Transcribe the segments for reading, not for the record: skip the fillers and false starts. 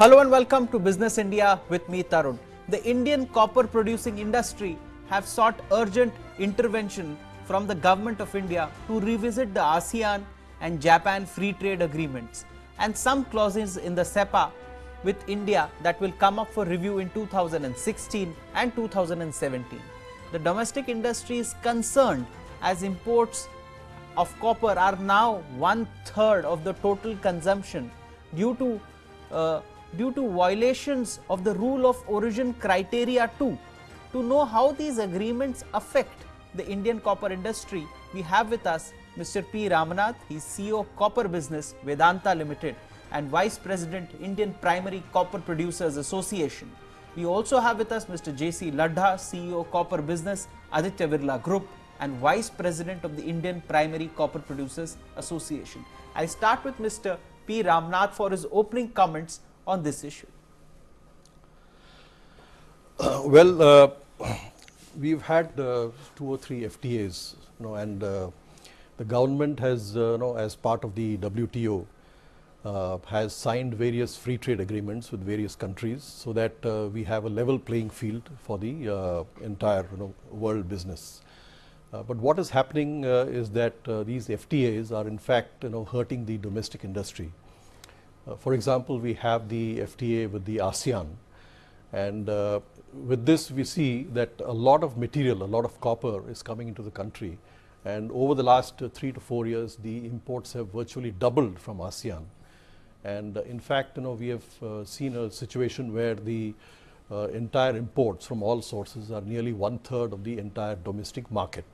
Hello and welcome to Business India with me Tarun. The Indian copper producing industry have sought urgent intervention from the government of India to revisit the ASEAN and Japan free trade agreements and some clauses in the CEPA with India that will come up for review in 2016 and 2017. The domestic industry is concerned as imports of copper are now 1/3 of the total consumption due to violations of the rule of origin criteria too. To know how these agreements affect the Indian copper industry, we have with us Mr. P. Ramnath. He is CEO Copper Business Vedanta Limited and Vice President Indian Primary Copper Producers Association. We also have with us Mr. J.C. Ladha, CEO Copper Business Aditya Birla Group and Vice President of the Indian Primary Copper Producers Association. I start with Mr. P. Ramnath for his opening comments on this issue. We've had 2 or 3 FTAs, and the government has, as part of the WTO, has signed various free trade agreements with various countries, so that we have a level playing field for the entire, world business. But what is happening is that these FTAs are in fact, hurting the domestic industry. For example, we have the FTA with the ASEAN, and with this we see that a lot of material, a lot of copper is coming into the country, and over the last 3 to 4 years the imports have virtually doubled from ASEAN. And in fact, we have seen a situation where the entire imports from all sources are nearly 1/3 of the entire domestic market.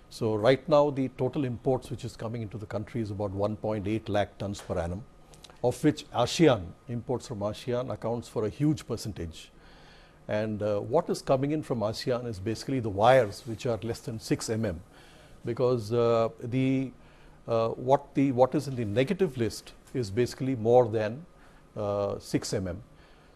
So right now the total imports which is coming into the country is about 1.8 lakh tons per annum, of which ASEAN, imports from ASEAN accounts for a huge percentage. And what is coming in from ASEAN is basically the wires which are less than 6 mm, because what is in the negative list is basically more than 6 mm.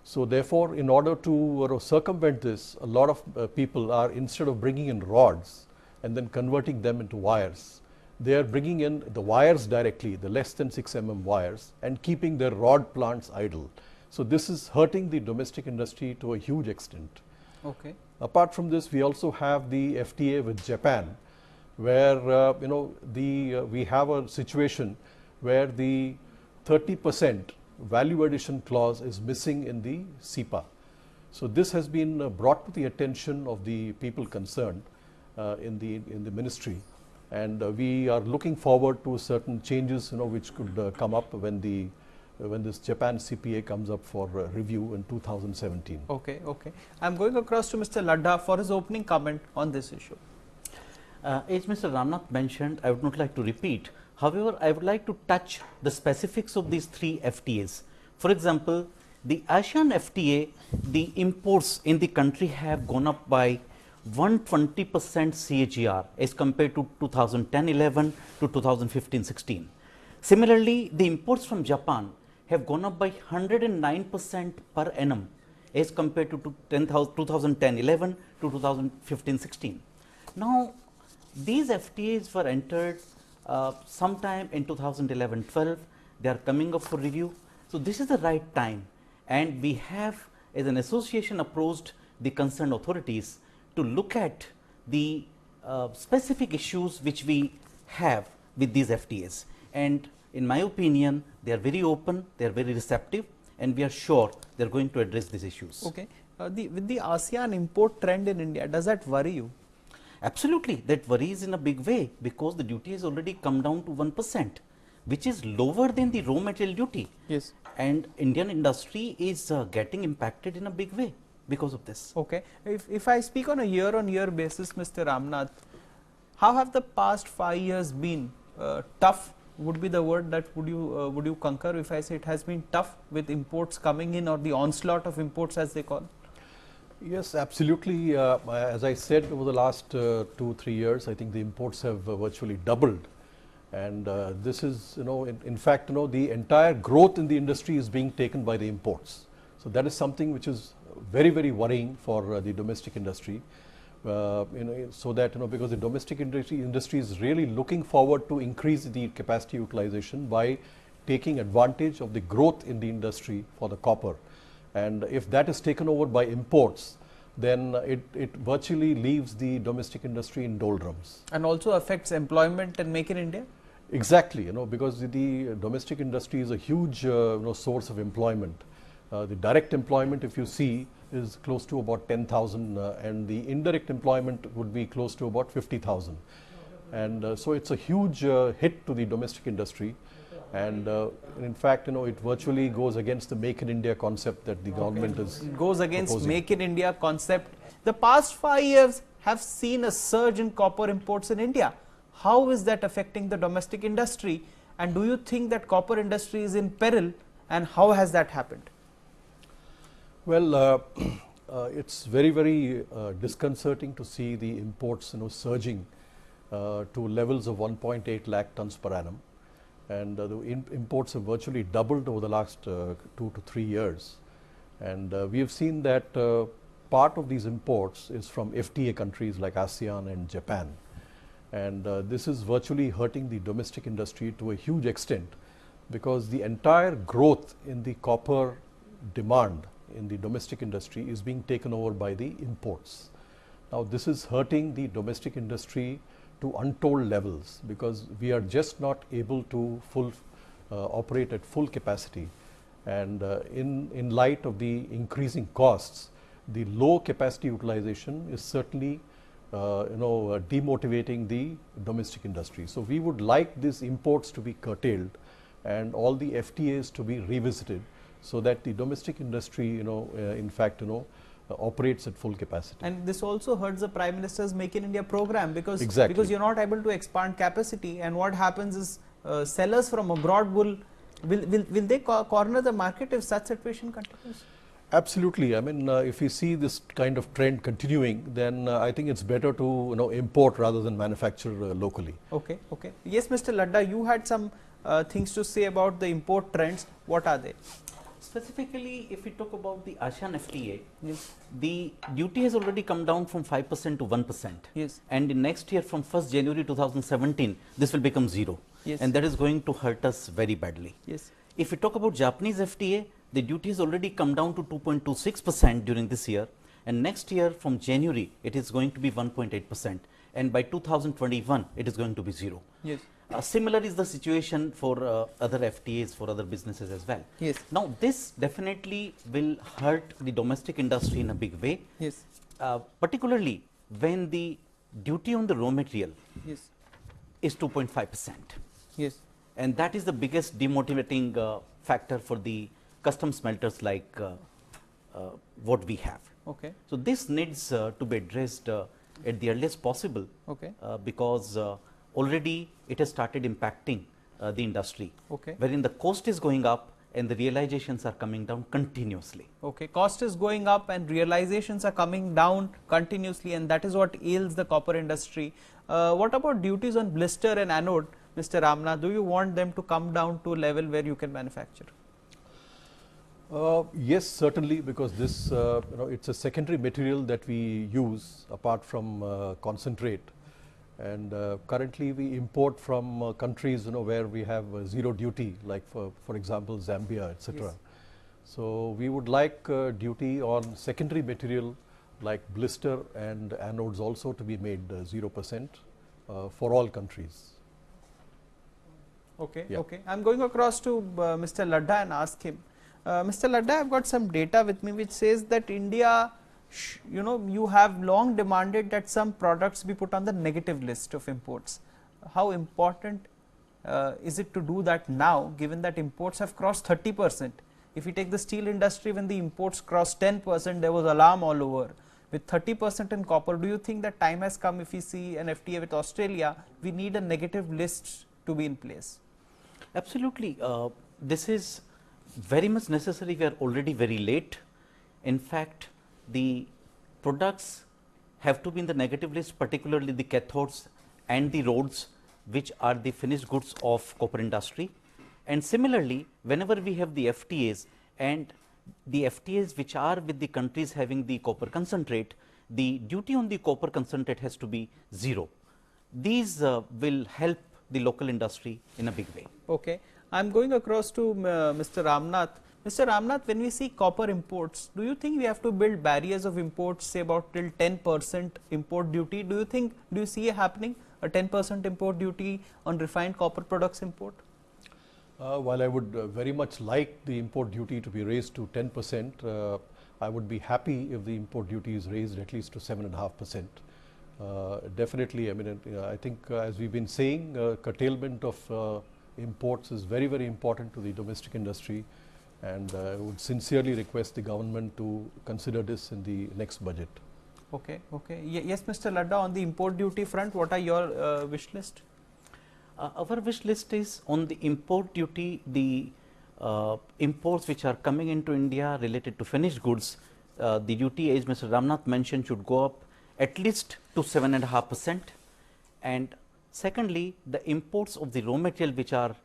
So therefore, in order to circumvent this, a lot of people are, instead of bringing in rods and then converting them into wires, they are bringing in the wires directly, the less than 6 mm wires, and keeping their rod plants idle. So this is hurting the domestic industry to a huge extent. Okay. Apart from this, we also have the FTA with Japan, where we have a situation where the 30% value addition clause is missing in the CEPA. So this has been brought to the attention of the people concerned in the ministry, and we are looking forward to certain changes which could come up when this Japan CPA comes up for review in 2017. Okay. I'm going across to Mr. Ladha for his opening comment on this issue. As Mr. Ramnath mentioned, I would not like to repeat. However, I would like to touch the specifics of these 3 FTAs. For example, the ASEAN FTA, the imports in the country have gone up by 120% CAGR as compared to 2010-11 to 2015-16. Similarly, the imports from Japan have gone up by 109% per annum as compared to 2010-11 to 2015-16. Now, these FTAs were entered sometime in 2011-12. They are coming up for review. So this is the right time, and we have, as an association, approached the concerned authorities to look at the specific issues which we have with these FTAs. And in my opinion, they are very open, they are very receptive, and we are sure they are going to address these issues. Okay. With the ASEAN import trend in India, does that worry you? Absolutely, that worries in a big way, because the duty has already come down to 1%, which is lower than the raw material duty. Yes. And Indian industry is getting impacted in a big way because of this. Okay. If I speak on a year-on-year basis, Mr. Ramnath, how have the past 5 years been? Tough would be the word that would you concur if I say it has been tough with imports coming in, or the onslaught of imports as they call? Yes, absolutely. As I said, over the last 2-3 years, I think the imports have virtually doubled, and this is, in fact, the entire growth in the industry is being taken by the imports. So that is something which is very, very worrying for the domestic industry. So that because the domestic industry is really looking forward to increase the capacity utilization by taking advantage of the growth in the industry for the copper. And if that is taken over by imports, then it virtually leaves the domestic industry in doldrums. And also affects employment and Make in India? Exactly, because the domestic industry is a huge source of employment. The direct employment, if you see, is close to about 10,000 and the indirect employment would be close to about 50,000. And so it's a huge hit to the domestic industry. And in fact, it virtually goes against the Make in India concept that the government is goes against proposing. Make in India concept. The past 5 years have seen a surge in copper imports in India. How is that affecting the domestic industry? And do you think that copper industry is in peril? And how has that happened? Well, it's very disconcerting to see the imports surging to levels of 1.8 lakh tons per annum. And the imports have virtually doubled over the last 2 to 3 years. And we have seen that part of these imports is from FTA countries like ASEAN and Japan. And this is virtually hurting the domestic industry to a huge extent, because the entire growth in the copper demand in the domestic industry is being taken over by the imports. Now, this is hurting the domestic industry to untold levels, because we are just not able to operate at full capacity. And in light of the increasing costs, the low capacity utilization is certainly demotivating the domestic industry. So we would like these imports to be curtailed and all the FTAs to be revisited, so that the domestic industry, in fact, operates at full capacity. And this also hurts the Prime Minister's Make in India program, because Exactly. because you're not able to expand capacity, and what happens is sellers from abroad will they corner the market if such situation continues? Absolutely. I mean, if we see this kind of trend continuing, then I think it's better to import rather than manufacture locally. Okay, okay. Yes, Mr. Ladda, you had some things to say about the import trends. What are they? Specifically, if we talk about the ASEAN FTA, Yes. the duty has already come down from 5% to 1%. Yes. And in next year, from 1st January 2017, this will become 0. Yes. And that is going to hurt us very badly. Yes. If we talk about Japanese FTA, the duty has already come down to 2.26% during this year. And next year, from January, it is going to be 1.8%. And by 2021, it is going to be 0. Yes. Similar is the situation for other FTAs, for other businesses as well. Yes. Now, this definitely will hurt the domestic industry in a big way, Yes. particularly when the duty on the raw material Yes. is 2.5%. Yes. And that is the biggest demotivating factor for the custom smelters like what we have. Okay. So, this needs to be addressed at the earliest possible, Okay. because already it has started impacting the industry, Okay. wherein the cost is going up and the realizations are coming down continuously. Okay, cost is going up and realizations are coming down continuously, and that is what ails the copper industry. What about duties on blister and anode, Mr. Ramnath? Do you want them to come down to a level where you can manufacture? Yes, certainly, because this, it's a secondary material that we use apart from concentrate. And currently we import from countries, where we have zero duty, like for example, Zambia, etc. Yes. So we would like duty on secondary material like blister and anodes also to be made 0% for all countries. Okay, Yeah. okay. I'm going across to Mr. Ladda and ask him. Mr. Ladda, I've got some data with me which says that India, you have long demanded that some products be put on the negative list of imports. How important is it to do that now, given that imports have crossed 30%? If you take the steel industry, when the imports crossed 10%, there was alarm all over. With 30% in copper, do you think that time has come, if we see an FTA with Australia, we need a negative list to be in place? Absolutely. This is very much necessary. We are already very late. In fact, the products have to be in the negative list, particularly the cathodes and the rods, which are the finished goods of copper industry. And similarly, whenever we have the FTAs and the FTAs which are with the countries having the copper concentrate, the duty on the copper concentrate has to be 0. These will help the local industry in a big way. Okay. I am going across to Mr. Ramnath. Mr. Ramnath, when we see copper imports, do you think we have to build barriers of imports, say about till 10% import duty? Do you see it happening, a 10% import duty on refined copper products import? While I would very much like the import duty to be raised to 10%, I would be happy if the import duty is raised at least to 7.5%. Definitely, I mean, I think as we've been saying, curtailment of imports is very, very important to the domestic industry, and I would sincerely request the government to consider this in the next budget. Okay, okay. Yes, Mr. Ladda, on the import duty front, what are your wish list? Our wish list is on the import duty, the imports which are coming into India related to finished goods, the duty, as Mr. Ramnath mentioned, should go up at least to 7.5%. And secondly, the imports of the raw material which are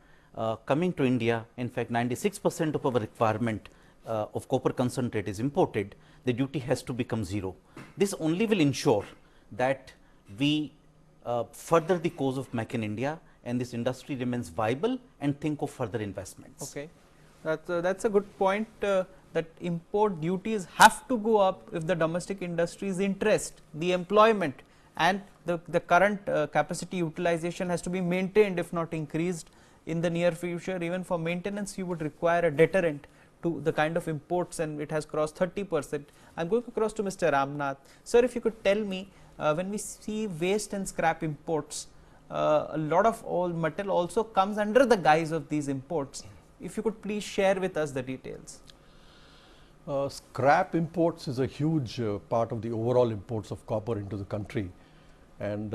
coming to India, in fact 96% of our requirement of copper concentrate is imported, the duty has to become zero. This only will ensure that we further the cause of Make in India, and this industry remains viable and think of further investments. Okay, that's a good point, that import duties have to go up if the domestic industry's interest, the employment and the current capacity utilization has to be maintained, if not increased in the near future. Even for maintenance, you would require a deterrent to the kind of imports, and it has crossed 30%. I am going across to Mr. Ramnath. Sir, if you could tell me, when we see waste and scrap imports, a lot of metal also comes under the guise of these imports. If you could please share with us the details. Scrap imports is a huge part of the overall imports of copper into the country, and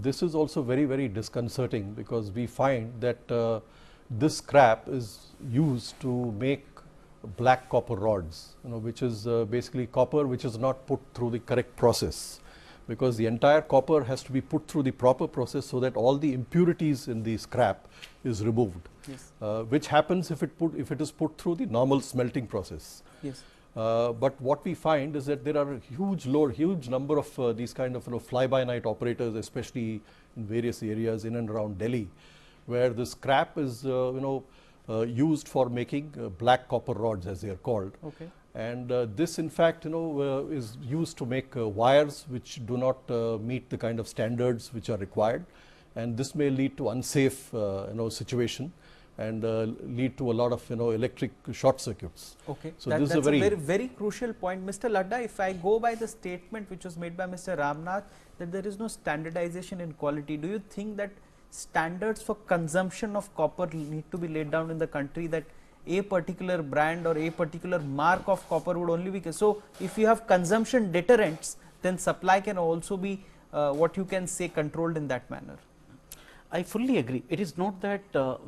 this is also very, very disconcerting, because we find that this scrap is used to make black copper rods, which is basically copper which is not put through the correct process, because the entire copper has to be put through the proper process so that all the impurities in the scrap is removed. Yes. Which happens if it is put through the normal smelting process. Yes. But what we find is that there are a huge number of these kind of fly-by-night operators, especially in various areas in and around Delhi, where the scrap is used for making black copper rods, as they are called. Okay. And this, in fact, is used to make wires which do not meet the kind of standards which are required, and this may lead to unsafe situation, and lead to a lot of electric short circuits. Okay, so that's is a very crucial point, Mr. Ladda. If I go by the statement which was made by Mr. Ramnath, that there is no standardization in quality, do you think that standards for consumption of copper need to be laid down in the country, that a particular brand or a particular mark of copper would only be, so if you have consumption deterrents, then supply can also be what you can say controlled in that manner? I fully agree. It is not that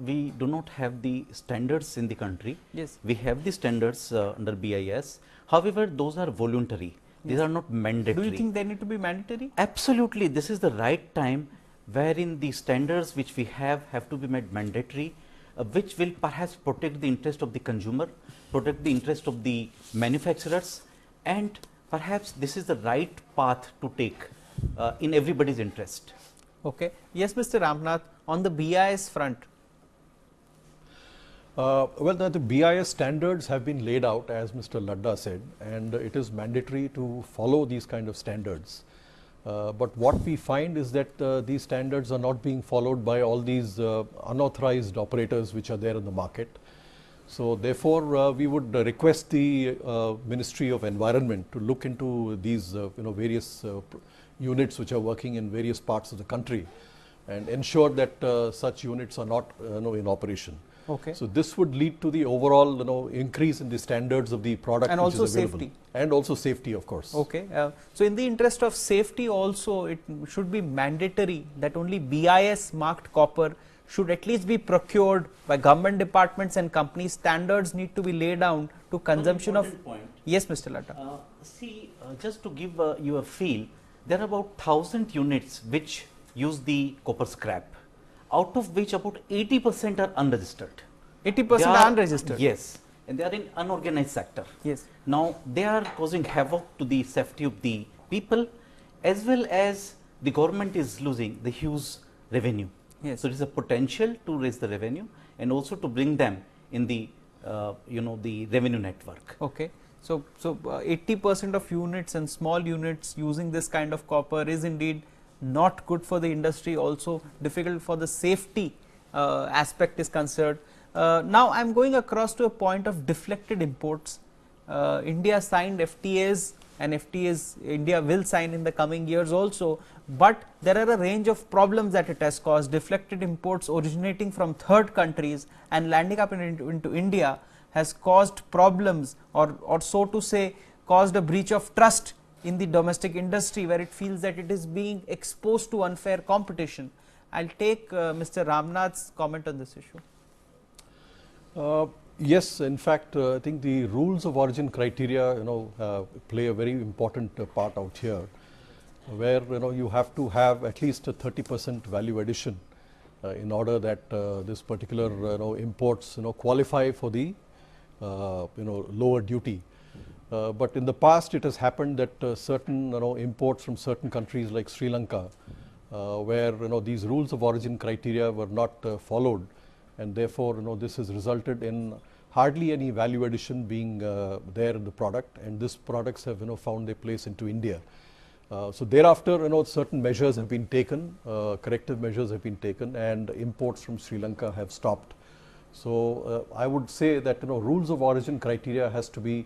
we do not have the standards in the country. Yes. We have the standards under BIS. However, those are voluntary. Yes. These are not mandatory. Do you think they need to be mandatory? Absolutely. This is the right time wherein the standards which we have to be made mandatory, which will perhaps protect the interest of the consumer, protect the interest of the manufacturers, and perhaps this is the right path to take in everybody's interest. Okay. Yes, Mr. Ramnath, on the BIS front. Well, the BIS standards have been laid out, as Mr. Ladda said, and it is mandatory to follow these kind of standards. But what we find is that these standards are not being followed by all these unauthorized operators which are there in the market. So therefore, we would request the Ministry of Environment to look into these various units which are working in various parts of the country, and ensure that such units are not in operation. Okay. So this would lead to the overall increase in the standards of the product, and which also is available. safety. And also safety, of course. Okay. So in the interest of safety also, it should be mandatory that only BIS marked copper should at least be procured by government departments and companies. Standards need to be laid down to consumption of. Point. Yes, Mr. Ladda. Just to give you a feel, there are about 1,000 units which use the copper scrap, out of which about 80% are unregistered. 80% are unregistered? Yes, and they are in unorganized sector. Yes. Now, they are causing havoc to the safety of the people, as well as the government is losing the huge revenue. Yes. So, there is a potential to raise the revenue. and also to bring them in the the revenue network. Okay. So 80% of units and small units using this kind of copper is indeed not good for the industry, also difficult for the safety aspect is concerned. Now, I am going across to a point of deflected imports. India signed FTAs, and FTAs India will sign in the coming years also, but there are a range of problems that it has caused. Deflected imports originating from third countries and landing up into India has caused problems, or so to say caused a breach of trust in the domestic industry, where it feels that it is being exposed to unfair competition. I will take Mr. Ramnath's comment on this issue. Yes, in fact, I think the rules of origin criteria, play a very important part out here, where you have to have at least a 30% value addition in order that this particular imports qualify for the lower duty. But in the past, it has happened that certain imports from certain countries like Sri Lanka, where these rules of origin criteria were not followed, and therefore this has resulted in hardly any value addition being there in the product, and these products have found their place into India. So thereafter certain measures have been taken, corrective measures have been taken, and imports from Sri Lanka have stopped. So I would say that rules of origin criteria has to be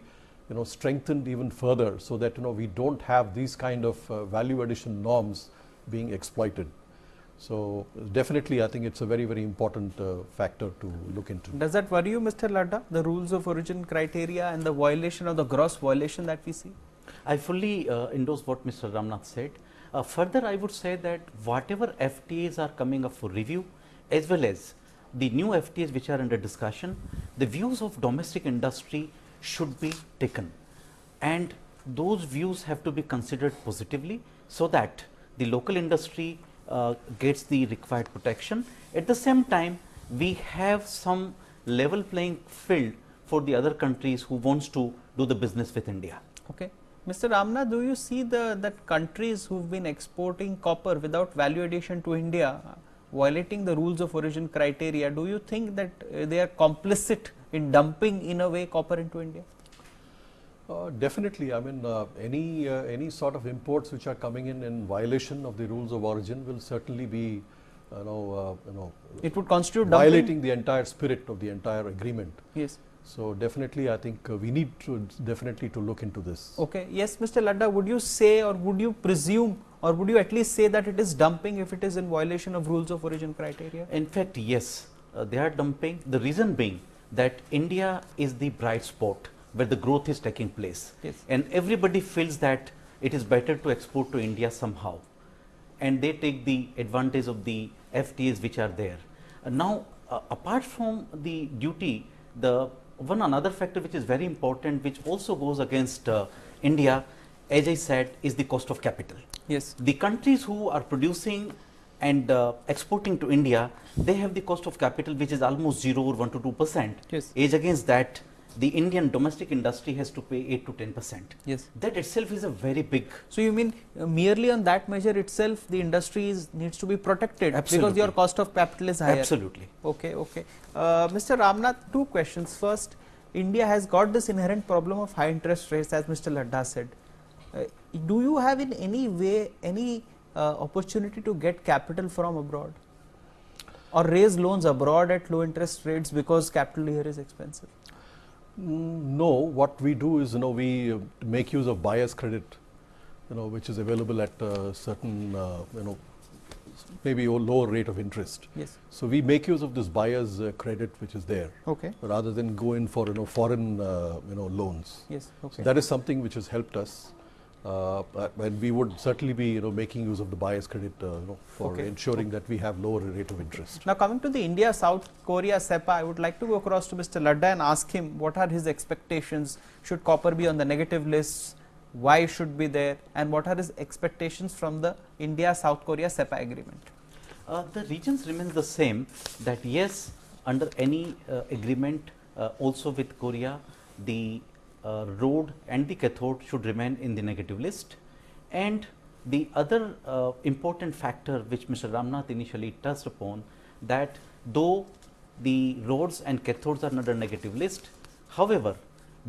strengthened even further, so that we don't have these kind of value addition norms being exploited. So definitely I think it's a very, very important factor to look into. Does that worry you, Mr. Ladda, the rules of origin criteria and the violation, or the gross violation that we see? I fully endorse what Mr. Ramnath said. Further, I would say that whatever FTAs are coming up for review, as well as the new FTAs which are under discussion, the views of domestic industry should be taken, and those views have to be considered positively, so that the local industry gets the required protection. At the same time, we have some level playing field for the other countries who wants to do the business with India. Okay. Mr. Ramnath, do you see that countries who have been exporting copper without value addition to India, violating the rules of origin criteria, do you think that they are complicit in dumping in a way copper into India? Definitely. I mean, any sort of imports which are coming in violation of the rules of origin will certainly be, it would constitute violating dumping? the entire spirit of the entire agreement. Yes. So definitely, I think we need to definitely to look into this. Okay. Yes, Mr. Ladda, would you say, or would you presume, or would you at least say that it is dumping if it is in violation of rules of origin criteria? In fact, yes, they are dumping. The reason being that India is the bright spot where the growth is taking place. Yes. And everybody feels that it is better to export to India somehow, and they take the advantage of the FTAs which are there. Now, apart from the duty, the one another factor which is very important, which also goes against India, as I said, is the cost of capital. Yes. The countries who are producing and exporting to India, they have the cost of capital which is almost 0 or 1 to 2%. Yes. As against that, the Indian domestic industry has to pay 8 to 10%. Yes. That itself is a very big. So you mean merely on that measure itself, the industry needs to be protected? Absolutely. Because your cost of capital is higher. Absolutely. Okay, okay. Mr. Ramnath, two questions. First, India has got this inherent problem of high interest rates, as Mr. Ladda said. Do you have in any way any opportunity to get capital from abroad, or raise loans abroad at low interest rates because capital here is expensive? No, what we do is we make use of buyer's credit, which is available at a certain maybe a lower rate of interest. Yes. So we make use of this buyer's credit which is there. Okay. Rather than go in for foreign loans. Yes. Okay. So that is something which has helped us. And we would certainly be making use of the buyer's credit for ensuring that we have lower rate of interest. Now, coming to the India-South Korea SEPA, I would like to go across to Mr. Ladda and ask him what are his expectations. Should copper be on the negative lists? Why it should be there? And what are his expectations from the India-South Korea SEPA agreement? The regions remain the same, that yes, under any agreement also with Korea, the road and the cathode should remain in the negative list. And the other important factor which Mr. Ramnath initially touched upon, that though the rods and cathodes are under negative list. However,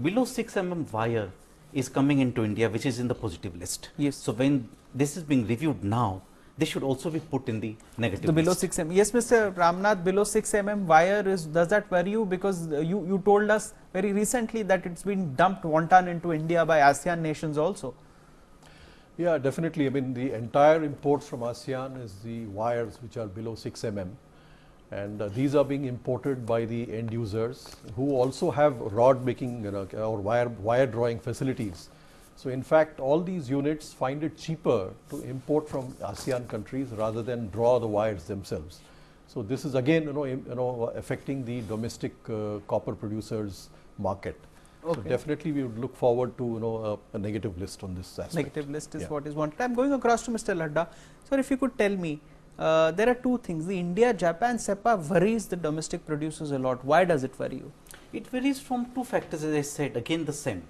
below 6 wire is coming into India, which is in the positive list. Yes. So, when this is being reviewed now, this should also be put in the negative The below list. 6 Yes, Mr. Ramnath, below 6 wire is, does that worry you? Because you told us very recently that it's been dumped wanton into India by ASEAN nations also. Yeah, definitely. I mean, the entire imports from ASEAN is the wires which are below 6 and these are being imported by the end users who also have rod making or wire drawing facilities. So, in fact, all these units find it cheaper to import from ASEAN countries rather than draw the wires themselves. So, this is again affecting the domestic copper producers market. Okay. So, definitely we would look forward to a negative list on this aspect. Negative list is what is wanted. I am going across to Mr. Ladda. Sir, if you could tell me, there are two things. The India-Japan SEPA worries the domestic producers a lot. Why does it worry you? It varies from two factors, as I said, again the same.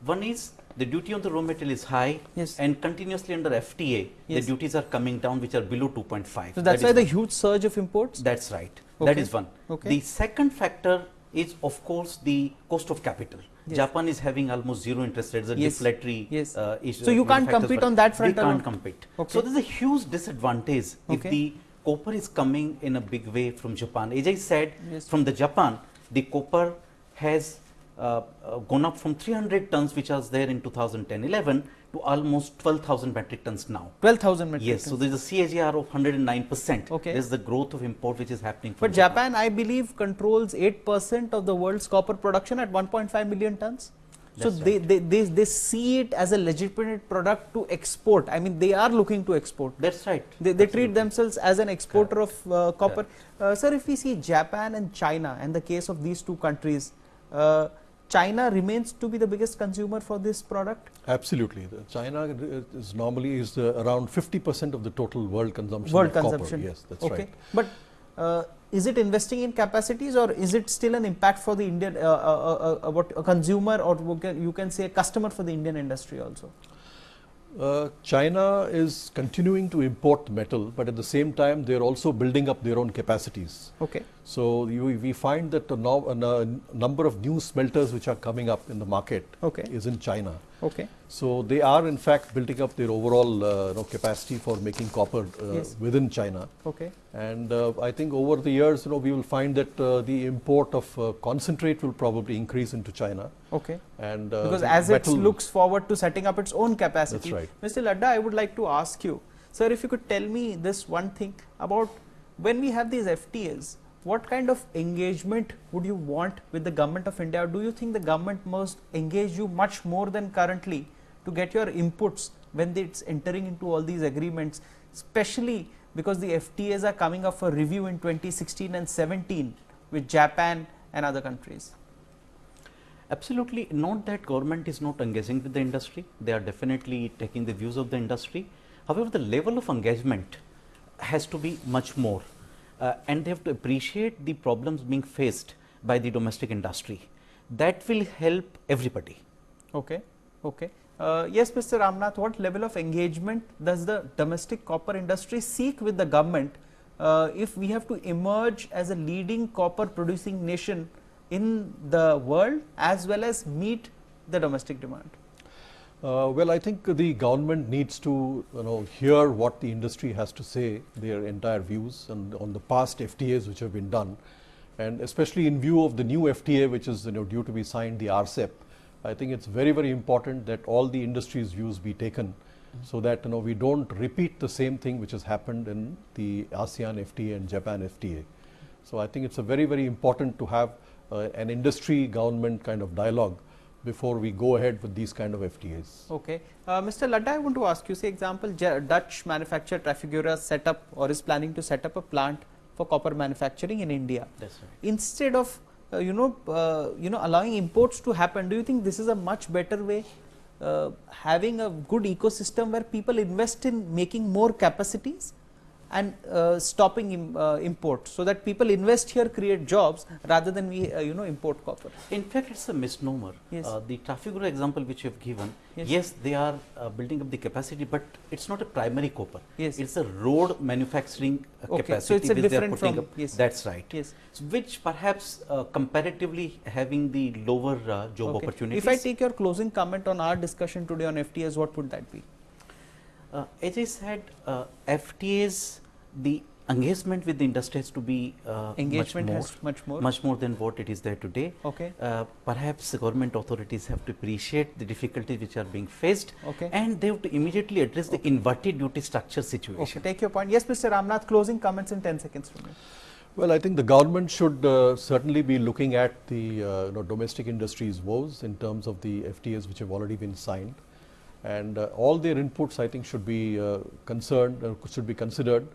One is the duty on the raw material is high, yes, and continuously under FTA, yes, the duties are coming down, which are below 2.5. So, that is why the huge surge of imports? That's right. Okay. That is one. Okay. The second factor is, of course, the cost of capital. Yes. Japan is having almost zero interest rates, a yes, deflationary yes, issue. So, you can't compete on that front. You can't compete. Okay. So, there is a huge disadvantage if the copper is coming in a big way from Japan. As I said, yes, from the Japan, the copper has gone up from 300 tons, which was there in 2010-11, to almost 12,000 metric tons now. 12,000 metric yes, tons. so there is a CAGR of 109%. Okay. There is the growth of import which is happening from But Japan, I believe, controls 8% of the world's copper production at 1.5 million tons. So, they see it as a legitimate product to export. I mean, they are looking to export. That's right. They treat themselves as an exporter of copper. Sir, if we see Japan and China and the case of these two countries, China remains to be the biggest consumer for this product? Absolutely. China is normally around 50% of the total world consumption World of consumption. copper. Yes, that's right. But is it investing in capacities, or is it still an impact for the Indian a consumer, or you can say a customer for the Indian industry also? China is continuing to import metal, but at the same time they are also building up their own capacities. Okay. So we find that a number of new smelters which are coming up in the market is in China. Okay. So they are in fact building up their overall capacity for making copper within China. Okay. And I think over the years, we will find that the import of concentrate will probably increase into China. Okay. And because as it looks forward to setting up its own capacity. That's right. Mr. Ladda, I would like to ask you, sir, if you could tell me this one thing about when we have these FTAs, what kind of engagement would you want with the government of India? Or do you think the government must engage you much more than currently to get your inputs when it's entering into all these agreements, especially because the FTAs are coming up for review in 2016 and 17 with Japan and other countries? Absolutely not that government is not engaging with the industry. They are definitely taking the views of the industry. However, the level of engagement has to be much more. And they have to appreciate the problems being faced by the domestic industry. That will help everybody. Okay. Okay. Yes, Mr. Ramnath, what level of engagement does the domestic copper industry seek with the government if we have to emerge as a leading copper producing nation in the world as well as meet the domestic demand? Well, I think the government needs to hear what the industry has to say, their entire views on the past FTAs which have been done, and especially in view of the new FTA which is due to be signed, the RCEP. I think it's very, very important that all the industry's views be taken so that we don't repeat the same thing which has happened in the ASEAN FTA and Japan FTA. So I think it's a very, very important to have an industry government kind of dialogue before we go ahead with these kind of FTAs. Okay. Mr. Ladda, I want to ask you, say example, Dutch manufacturer Trafigura set up or is planning to set up a plant for copper manufacturing in India. That's right. Instead of allowing imports to happen, do you think this is a much better way, having a good ecosystem where people invest in making more capacities and stopping import, so that people invest here, create jobs, rather than we import copper? In fact, it's a misnomer. Yes. The Trafigura example which you have given, Yes. yes, they are building up the capacity, but it's not a primary copper. Yes. It's a road manufacturing Okay, capacity so it's a which they are different putting from- up. yes. That's right. Yes. So which perhaps comparatively having the lower job Okay. opportunities. If I take your closing comment on our discussion today on FTAs, what would that be? As I said, FTAs, the engagement with the industry has to be Engagement much more, has much more than what it is there today. Okay. Perhaps the government authorities have to appreciate the difficulties which are being faced, Okay. and they have to immediately address the inverted duty structure Okay, situation. take your point. Yes, Mr. Ramnath, closing comments in 10 seconds from you. Well, I think the government should certainly be looking at the domestic industry's woes in terms of the FTAs which have already been signed, and all their inputs, I think, should be should be considered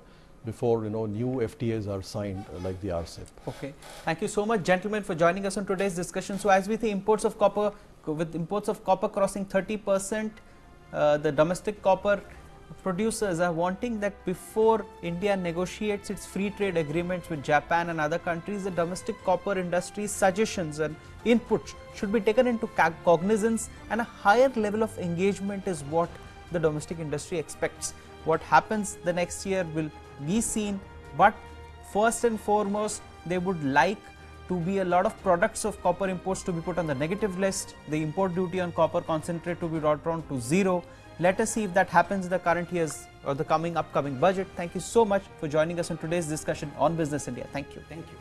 before new FTAs are signed, like the RCEP. Okay, thank you so much, gentlemen, for joining us on today's discussion. So, as we see imports of copper, with imports of copper crossing 30%, the domestic copper producers are wanting that before India negotiates its free trade agreements with Japan and other countries, the domestic copper industry's suggestions and inputs should be taken into cognizance, and a higher level of engagement is what the domestic industry expects. What happens the next year will be seen, but first and foremost, they would like to be a lot of products of copper imports to be put on the negative list, the import duty on copper concentrate to be brought down to zero. Let us see if that happens in the current year's or the upcoming budget. Thank you so much for joining us on today's discussion on Business India. Thank you. Thank you.